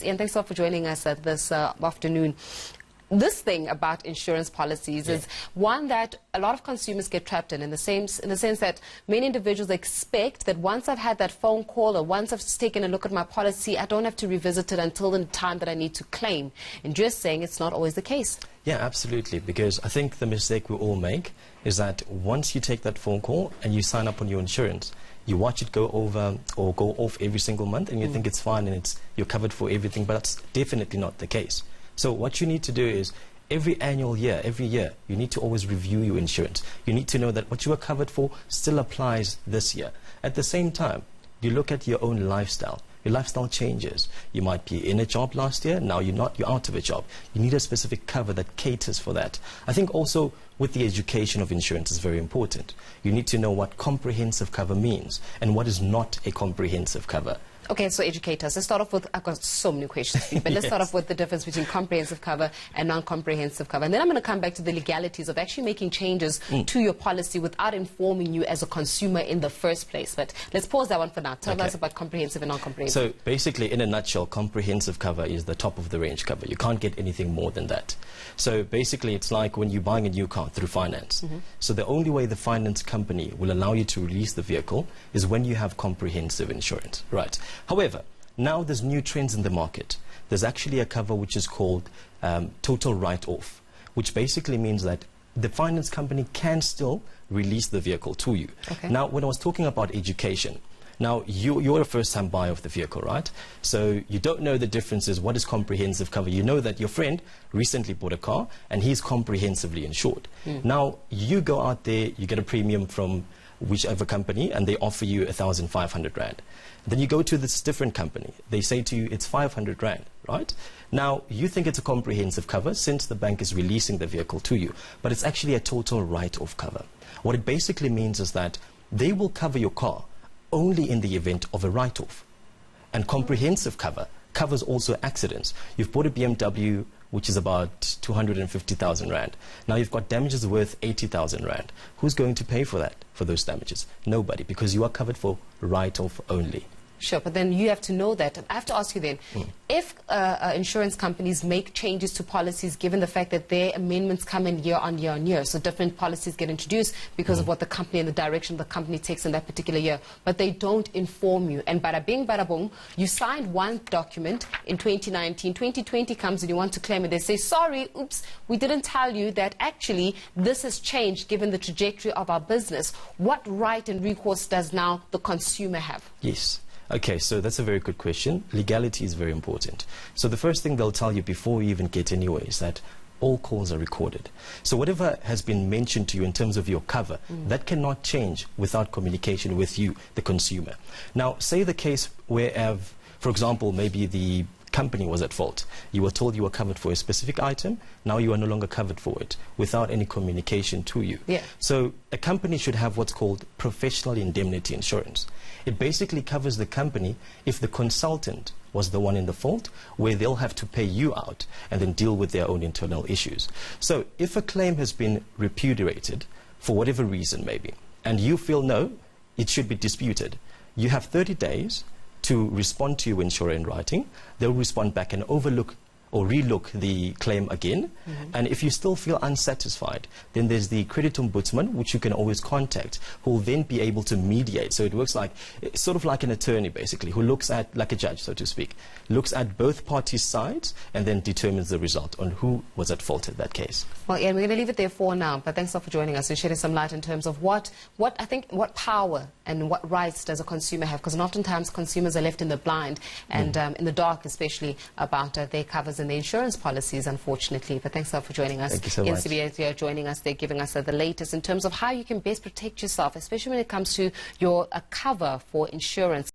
Ian, thanks a lot for joining us this afternoon. This thing about insurance policies is one that a lot of consumers get trapped in the sense that many individuals expect that once I've had that phone call or once I've taken a look at my policy, I don't have to revisit it until the time that I need to claim. And just saying it's not always the case. Yeah, absolutely, because I think the mistake we all make is that once you take that phone call and you sign up on your insurance, you watch it go over or go off every single month and you think it's fine and you're covered for everything, but that's definitely not the case. So what you need to do is every year, you need to always review your insurance. You need to know that what you are covered for still applies this year. At the same time, you look at your own lifestyle. Your lifestyle changes. You might be in a job last year, now you're not, you're out of a job. You need a specific cover that caters for that. I think also with the education of insurance is very important. You need to know what comprehensive cover means and what is not a comprehensive cover. Okay, so educate us. Let's start off with, I've got so many questions for you, but let's start off with the difference between comprehensive cover and non-comprehensive cover. And then I'm going to come back to the legalities of actually making changes to your policy without informing you as a consumer in the first place. But let's pause that one for now. Tell us about comprehensive and non-comprehensive. So basically, in a nutshell, comprehensive cover is the top of the range cover. You can't get anything more than that. So basically, it's like when you're buying a new car through finance. So the only way the finance company will allow you to release the vehicle is when you have comprehensive insurance, right? However, now there's new trends in the market. There's actually a cover which is called total write-off, which basically means that the finance company can still release the vehicle to you. Now, when I was talking about education, now you're a first-time buyer of the vehicle, right? So you don't know the differences. What is comprehensive cover? You know that your friend recently bought a car and he's comprehensively insured. Now, you go out there, you get a premium from whichever company and they offer you 1,500 Rand. Then you go to this different company. They say to you, it's 500 Rand, right? Now, you think it's a comprehensive cover since the bank is releasing the vehicle to you, but it's actually a total write-off cover. What it basically means is that they will cover your car only in the event of a write-off. And comprehensive cover covers also accidents. You've bought a BMW, which is about 250,000 Rand. Now you've got damages worth 80,000 Rand. Who's going to pay for that, for those damages? Nobody, because you are covered for write-off only. Sure, but then you have to know that. I have to ask you then, if insurance companies make changes to policies given the fact that their amendments come in year on year, so different policies get introduced because of what the company and the direction the company takes in that particular year, but they don't inform you, and bada bing, bada boom, you signed one document in 2019, 2020 comes and you want to claim it, they say, sorry, oops, we didn't tell you that actually this has changed given the trajectory of our business. What right and recourse does now the consumer have? Yes. Okay, so that's a very good question. Legality is very important. So the first thing they'll tell you before we even get anywhere is that all calls are recorded. So whatever has been mentioned to you in terms of your cover, that cannot change without communication with you, the consumer. Now, say the case where, for example, maybe the company was at fault. You were told you were covered for a specific item, now you are no longer covered for it without any communication to you. So a company should have what's called professional indemnity insurance. It basically covers the company if the consultant was the one in the fault, where they'll have to pay you out and then deal with their own internal issues. So if a claim has been repudiated for whatever reason maybe, and you feel no, it should be disputed, you have 30 days to respond to your insurer in writing. They'll respond back and overlook or relook the claim again. And if you still feel unsatisfied, then there's the credit ombudsman, which you can always contact, who will then be able to mediate. So it works like, it's sort of like an attorney basically, who looks at, like a judge so to speak, looks at both parties' sides and then determines the result on who was at fault in that case. Well, Ian, we're going to leave it there for now, but thanks a lot for joining us and shedding some light in terms of what power and what rights does a consumer have, because oftentimes consumers are left in the blind and in the dark, especially about their covers and the insurance policies, unfortunately. But thanks a lot for joining us. Thank you so Ian much. Sibiya here joining us. They're giving us the latest in terms of how you can best protect yourself, especially when it comes to your cover for insurance.